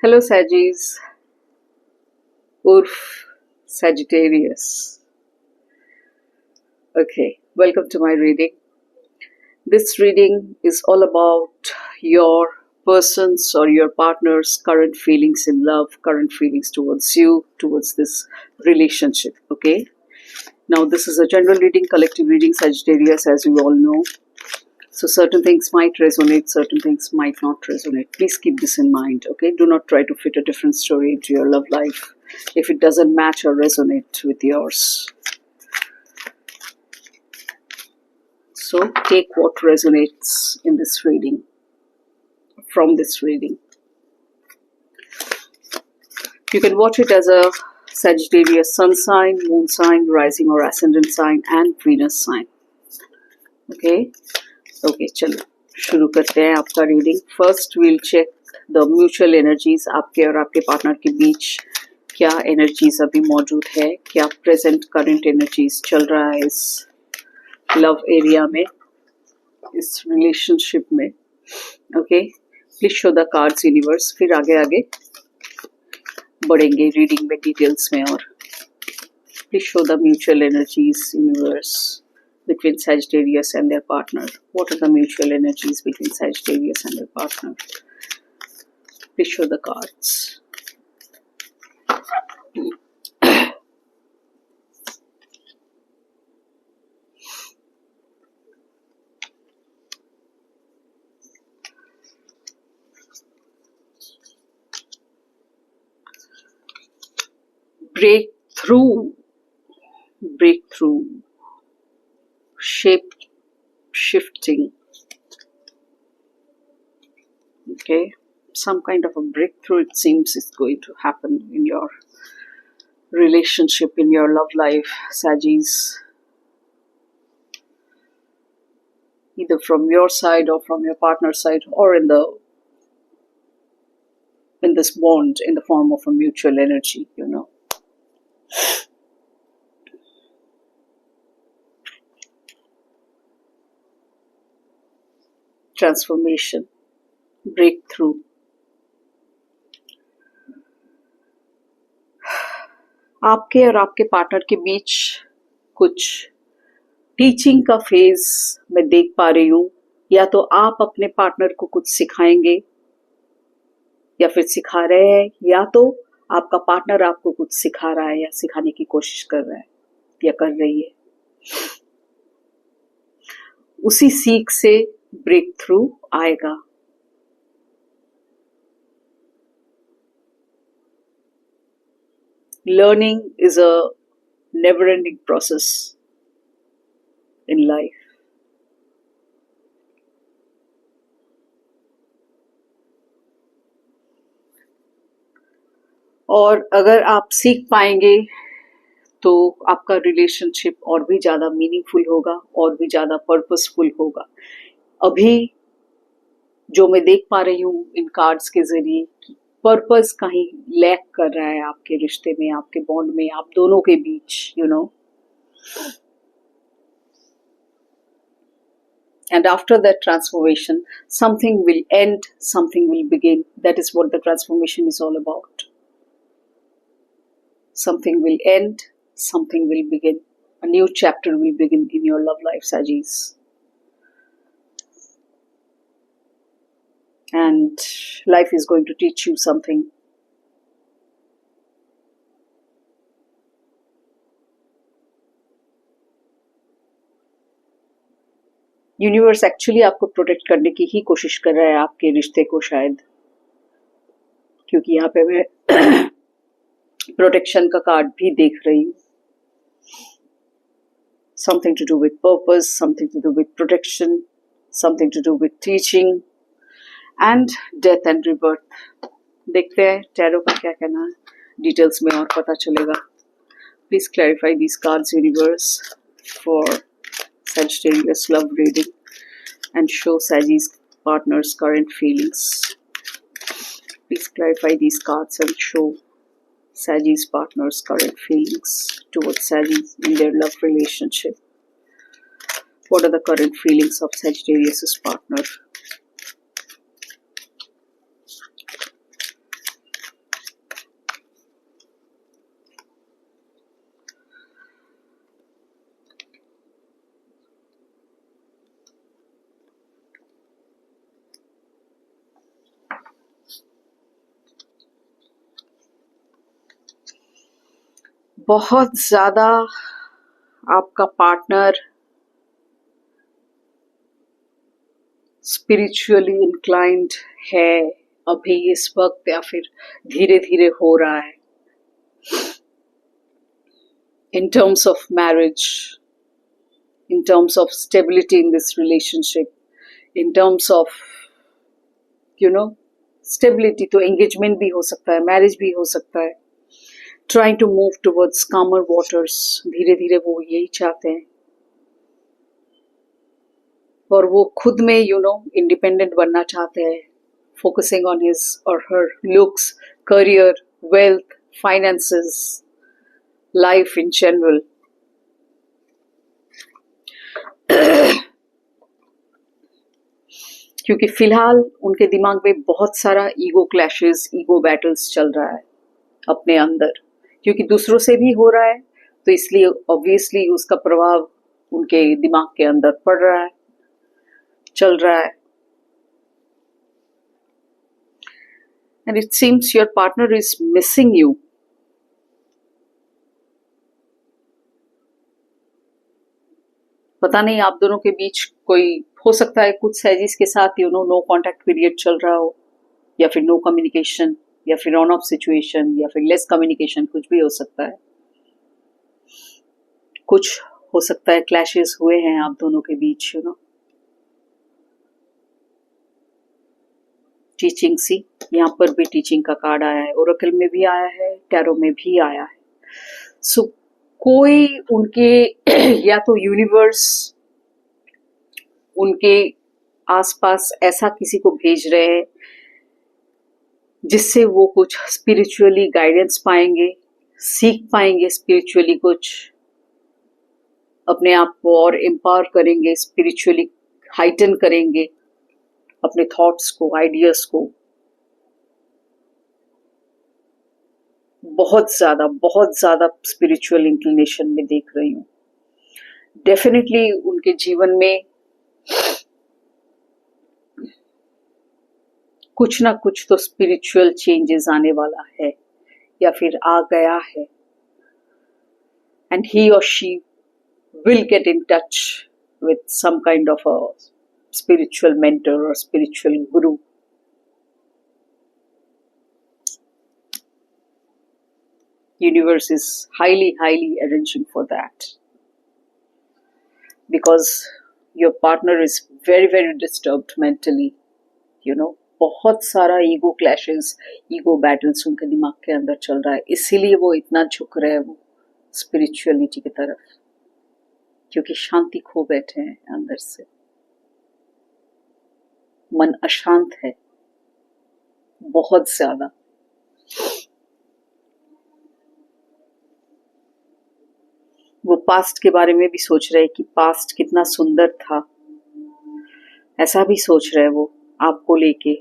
Hello Saggies, Urf Sagittarius. Okay, welcome to my reading. This reading is all about your person's or your partner's current feelings in love, current feelings towards you, towards this relationship. Okay, now this is a general reading, collective reading, Sagittarius, as you all know. So certain things might resonate, certain things might not resonate. Please keep this in mind, okay? Do not try to fit a different story into your love life if it doesn't match or resonate with yours. So take what resonates in this reading, from this reading. You can watch it as a Sagittarius sun sign, moon sign, rising or ascendant sign, and Venus sign. Okay? Okay चलो शुरू करते हैं आपका reading. First we'll check the mutual energies. आपके और आपके partner के बीच क्या एनर्जीज अभी मौजूद है, क्या प्रेजेंट करंट एनर्जीज चल रहा है इस लव एरिया में, इस रिलेशनशिप में. Okay, please show the cards universe. फिर आगे आगे बढ़ेंगे रीडिंग में, डिटेल्स में. और please show the mutual energies universe between Sagittarius and their partner. What are the mutual energies between Sagittarius and their partner? Please show the cards. Breakthrough. Breakthrough. Shape shifting. Okay, some kind of a breakthrough, it seems, is going to happen in your relationship, in your love life, Saggies. Either from your side or from your partner's side, or in this bond in the form of a mutual energy, you know. Transformation, breakthrough. आपके और आपके partner के बीच कुछ teaching का phase मैं देख पा रही हूँ. या तो आप अपने पार्टनर को कुछ सिखाएंगे या फिर सिखा रहे हैं, या तो आपका पार्टनर आपको कुछ सिखा रहा है या सिखाने की कोशिश कर रहा है या कर रही है. उसी सीख से ब्रेक थ्रू आएगा. Learning is a never-ending process in life. और अगर आप सीख पाएंगे तो आपका रिलेशनशिप और भी ज़्यादा मीनिंगफुल होगा, और भी ज़्यादा पर्पसफुल होगा. अभी जो मैं देख पा रही हूँ इन कार्ड्स के जरिए, पर्पस कहीं लैक कर रहा है आपके रिश्ते में, आपके बॉन्ड में, आप दोनों के बीच, you know. And after that transformation, something will end, something will begin. That is what the transformation is all about. Something will end, something will begin. A new chapter will begin in your love life, Saggies. And life is going to teach you something. Universe actually आपको protect करने की ही कोशिश कर रहा है आपके रिश्ते को, शायद, क्योंकि यहाँ पे मैं प्रोटेक्शन का कार्ड भी देख रही हूँ. Something to do with purpose, something to do with protection, something to do with teaching and death and rebirth. देखते हैं टैरो का क्या कहना है, डिटेल्स में और पता चलेगा. Please clarify this cards universe for Sagittarius love reading and show Sagi's partner's current feelings. Please clarify these cards and show Sagi's partner's current feelings towards Sagi in their love relationship. What are the current feelings of Sagittarius's partner? बहुत ज्यादा आपका partner spiritually inclined है अभी इस वक्त, या फिर धीरे धीरे हो रहा है in terms of marriage, in terms of stability in this relationship, in terms of stability. तो engagement भी हो सकता है, marriage भी हो सकता है. Trying to move towards calmer waters, धीरे धीरे वो यही चाहते हैं, और वो खुद में इंडिपेंडेंट बनना चाहते हैं, focusing on his or her looks, career, wealth, finances, life in general. क्योंकि फिलहाल उनके दिमाग में बहुत सारा ईगो क्लैशेस, ईगो बैटल्स चल रहा है अपने अंदर, क्योंकि दूसरों से भी हो रहा है, तो इसलिए ऑब्वियसली उसका प्रभाव उनके दिमाग के अंदर पड़ रहा है, चल रहा है. And it seems your partner is missing you. पता नहीं आप दोनों के बीच कोई हो सकता है कुछ सैजिस के साथ नो कॉन्टैक्ट पीरियड चल रहा हो, या फिर नो कम्युनिकेशन, या फिर ऑन ऑफ सिचुएशन, या फिर लेस कम्युनिकेशन, कुछ भी हो सकता है. कुछ हो सकता है क्लैशेस हुए हैं आप दोनों के बीच. टीचिंग सी, यहाँ पर भी टीचिंग का कार्ड आया है, ओरेकल में भी आया है, टैरो में भी आया है. सो कोई उनके या तो यूनिवर्स उनके आसपास ऐसा किसी को भेज रहे हैं जिससे वो कुछ स्पिरिचुअली गाइडेंस पाएंगे, सीख पाएंगे, स्पिरिचुअली कुछ अपने आप को और एम्पावर करेंगे, स्पिरिचुअली हाइटन करेंगे अपने थॉट्स को, आइडियाज को. बहुत ज्यादा स्पिरिचुअल इंक्लिनेशन में देख रही हूँ. डेफिनेटली उनके जीवन में कुछ ना कुछ तो स्पिरिचुअल चेंजेस आने वाला है, या फिर आ गया है. एंड ही और she will get in touch with some kind of a spiritual mentor or spiritual guru. Universe is highly arranging for that, because your partner is very disturbed mentally. बहुत सारा ईगो क्लैशेस, ईगो बैटल्स उनके दिमाग के अंदर चल रहा है, इसीलिए वो इतना झुक रहे हैं वो स्पिरिचुअलिटी की तरफ, क्योंकि शांति खो बैठे हैं अंदर से. मन अशांत है बहुत ज्यादा. वो पास्ट के बारे में भी सोच रहे हैं कि पास्ट कितना सुंदर था, ऐसा भी सोच रहे हैं वो आपको लेके.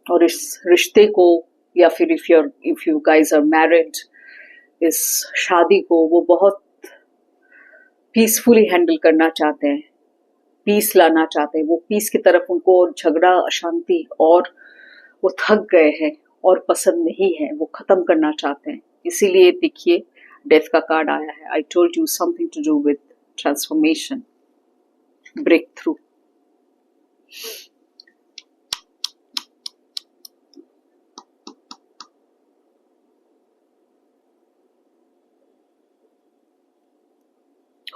और इस रिश्ते को, या फिर if you guys are married, इस शादी को वो बहुत पीसफुली हैंडल करना चाहते हैं, पीस लाना चाहते हैं. वो पीस की तरफ उनको और झगड़ा, अशांति, और वो थक गए हैं और पसंद नहीं है, वो खत्म करना चाहते हैं. इसीलिए देखिए डेथ का कार्ड आया है. I told you something to do with transformation, breakthrough.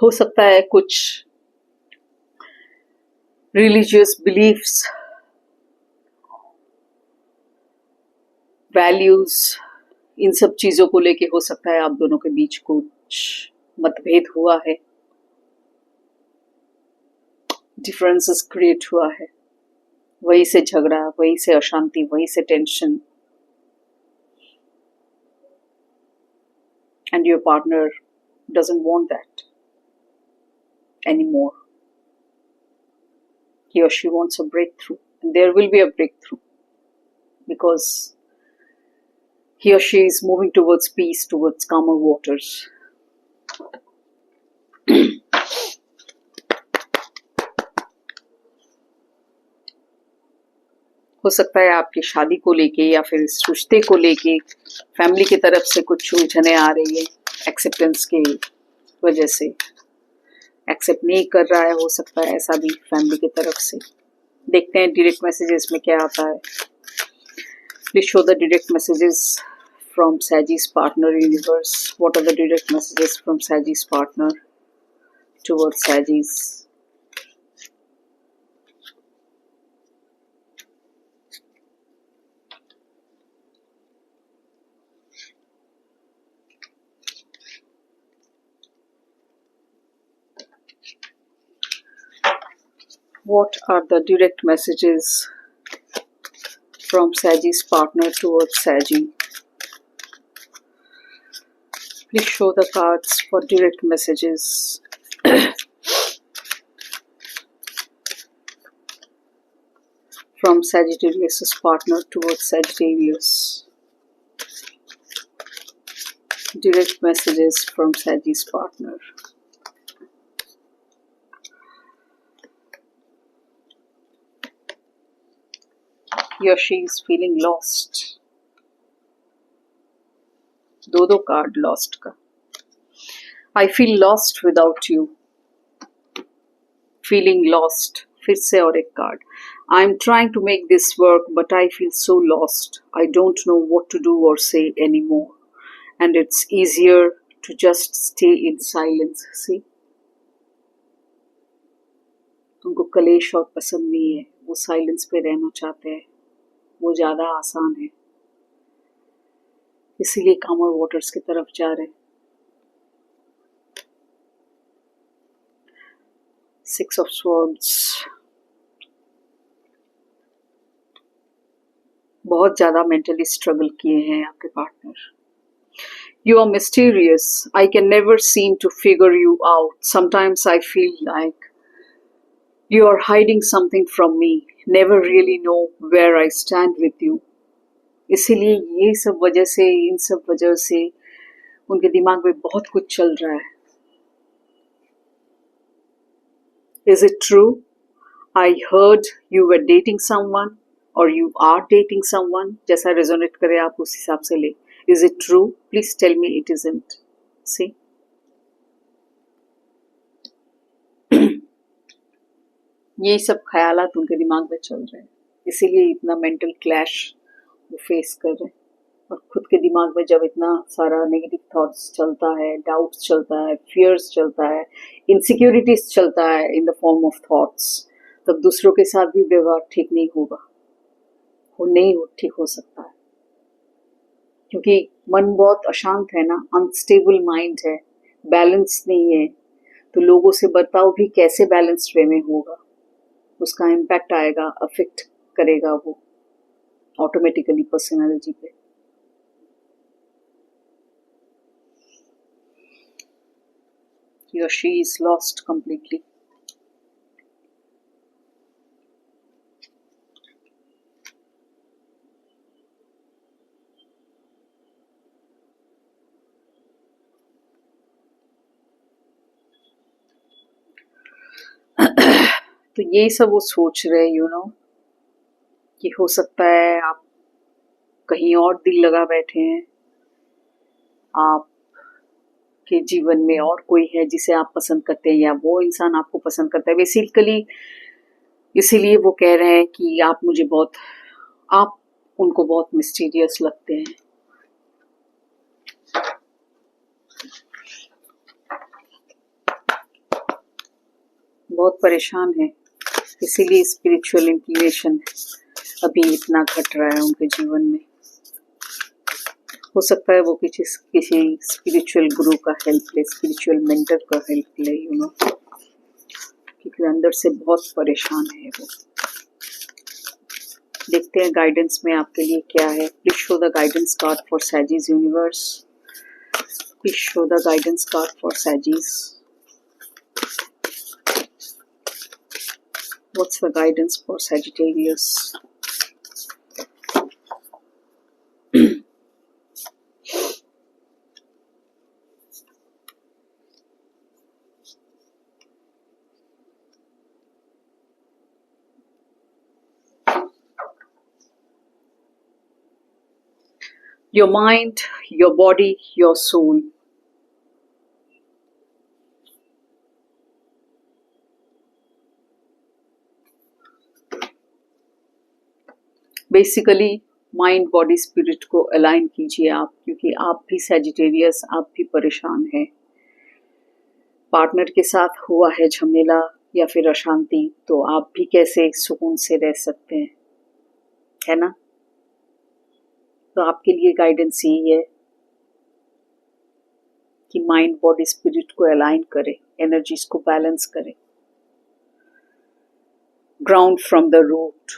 हो सकता है कुछ रिलीजियस बिलीफ्स, वैल्यूज, इन सब चीजों को लेके हो सकता है आप दोनों के बीच कुछ मतभेद हुआ है, डिफरेंसेस क्रिएट हुआ है. वहीं से झगड़ा, वहीं से अशांति, वहीं से tension. And your partner doesn't want that anymore. He or she wants a breakthrough, and there will be a breakthrough, because he or she is moving towards peace, towards calmer waters. हो सकता है आपकी शादी को लेके या फिर इस रिश्ते को लेके फैमिली की तरफ से कुछ उलझने आ रही है, एक्सेप्टेंस की वजह से एक्सेप्ट नहीं कर रहा है, हो सकता है ऐसा भी फैमिली की तरफ से। देखते हैं डायरेक्ट मैसेजेस में क्या आता है। Please show the direct messages from सैजी's partner universe. What are the direct messages from Saggy's partner towards Saggy's? What are the direct messages from Saggy's partner towards Saggy? Please show the cards for direct messages from Sagittarius' partner towards Sagittarius. Direct messages from Saggy's partner. He or she is feeling lost. दो card lost का। I feel lost without you, feeling lost. फिर से और एक card. I am trying to make this work but I feel so lost. I don't know what to do or say any more and it's easier to just stay in silence. See, उनको कलेश और पसंद नहीं है, वो silence पे रहना चाहते हैं, वो ज्यादा आसान है, इसीलिए कामर वाटर्स की तरफ जा रहे हैं। 6 of Swords, बहुत ज्यादा मेंटली स्ट्रगल किए हैं आपके partner. You are mysterious. I can never seem to figure you out. Sometimes I feel like you are hiding something from me. Never really know where I stand with you. इसीलिए ये सब वजह से, इन सब वजह से उनके दिमाग में बहुत कुछ चल रहा है। Is it true? I heard you were dating someone or you are dating someone. जैसा रेजोनेट करे आप उस हिसाब से ले। Is it true? Please tell me it isn't. See? ये सब ख्यालात उनके दिमाग में चल रहे हैं, इसीलिए इतना मेंटल क्लैश वो फेस कर रहे हैं। और खुद के दिमाग में जब इतना सारा नेगेटिव थॉट्स चलता है, डाउट्स चलता है, फियर्स चलता है, इनसिक्योरिटीज चलता है in the form of thoughts, तब दूसरों के साथ भी व्यवहार ठीक नहीं होगा, वो नहीं ठीक हो सकता है। क्योंकि मन बहुत अशांत है ना, अनस्टेबल माइंड है, बैलेंस नहीं है, तो लोगों से बर्ताव भी कैसे बैलेंस्ड वे में होगा, उसका इम्पैक्ट आएगा, अफेक्ट करेगा वो ऑटोमेटिकली पर्सनालिटी पे। He or she is lost completely. तो ये सब वो सोच रहे, यू नो, कि हो सकता है आप कहीं और दिल लगा बैठे हैं, आप के जीवन में और कोई है जिसे आप पसंद करते हैं या वो इंसान आपको पसंद करता है। बेसिकली इसीलिए वो कह रहे हैं कि आप उनको बहुत मिस्टीरियस लगते हैं। बहुत परेशान है, इसीलिए स्पिरिचुअल इंक्लिनेशन अभी इतना घट रहा है उनके जीवन में। हो सकता है वो किसी स्पिरिचुअल गुरु का हेल्प ले, स्पिरिचुअल मेंटर का हेल्प ले, यू नो, क्योंकि अंदर से बहुत परेशान है वो। देखते हैं गाइडेंस में आपके लिए क्या है। Please show the guidance card for सैजीज यूनिवर्स। Please show the guidance card for सैजीज। What's the guidance for Sagittarius? your mind, your body, your soul. Basically mind body spirit को अलाइन कीजिए आप, क्योंकि आप भी सैजिटेरियस, आप भी परेशान हैं। पार्टनर के साथ हुआ है झमेला या फिर अशांति, तो आप भी कैसे सुकून से रह सकते हैं, है ना? तो आपके लिए गाइडेंस यही है कि माइंड बॉडी स्पिरिट को अलाइन करें, एनर्जीज को बैलेंस करें। Ground from the root,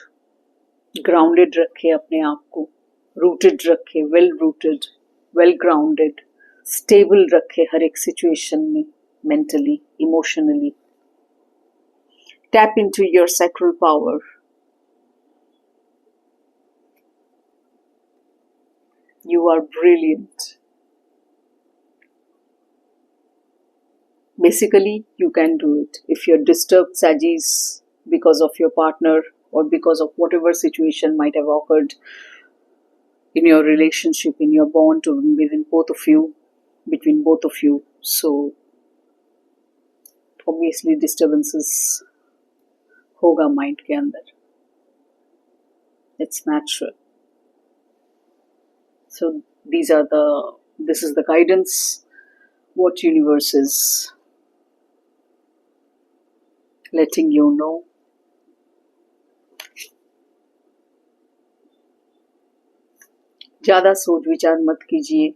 grounded रखें अपने आप को, रूटेड रखें, well rooted, well grounded, stable रखें हर एक सिचुएशन में, mentally, emotionally. Tap into your sacral power. You are brilliant. Basically, you can do it. If you're disturbed, Sagis, because of your partner or because of whatever situation might have occurred in your relationship, in your bond within both of you, between both of you. So, obviously, disturbances होगा mind के अंदर. It's natural. So this is the guidance what universe is letting you know. ज़्यादा सोच विचार मत कीजिए,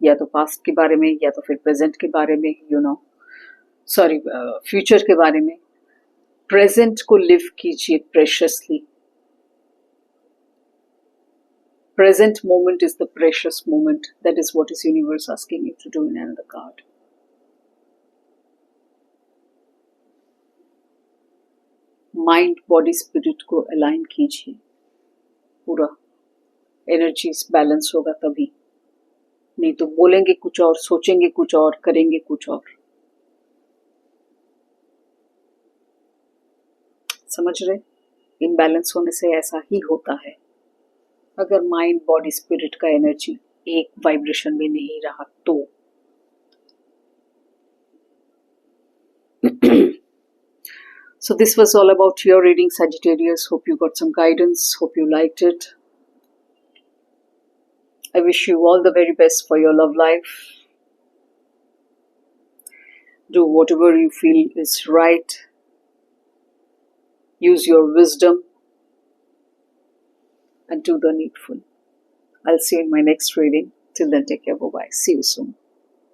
या तो पास्ट के बारे में या तो फिर प्रेजेंट के बारे में, फ्यूचर के बारे में। प्रेजेंट को लिव कीजिए प्रेशियसली। Present moment is the precious moment. That is what is universe asking you to do in another card. Mind, body, spirit को align कीजिए पूरा। Energies balance होगा तभी, नहीं तो बोलेंगे कुछ और, सोचेंगे कुछ और, करेंगे कुछ और। समझ रहे? इम्बैलेंस होने से ऐसा ही होता है। अगर माइंड बॉडी स्पिरिट का एनर्जी एक वाइब्रेशन में नहीं रहा तो। So this was all about your reading, Sagittarius. Hope you got some guidance. Hope you liked it. I wish you all the very best for your love life. Do whatever you feel is right. Use your wisdom and do the needful. I'll see you in my next reading. Till then, take care. Bye-bye. See you soon.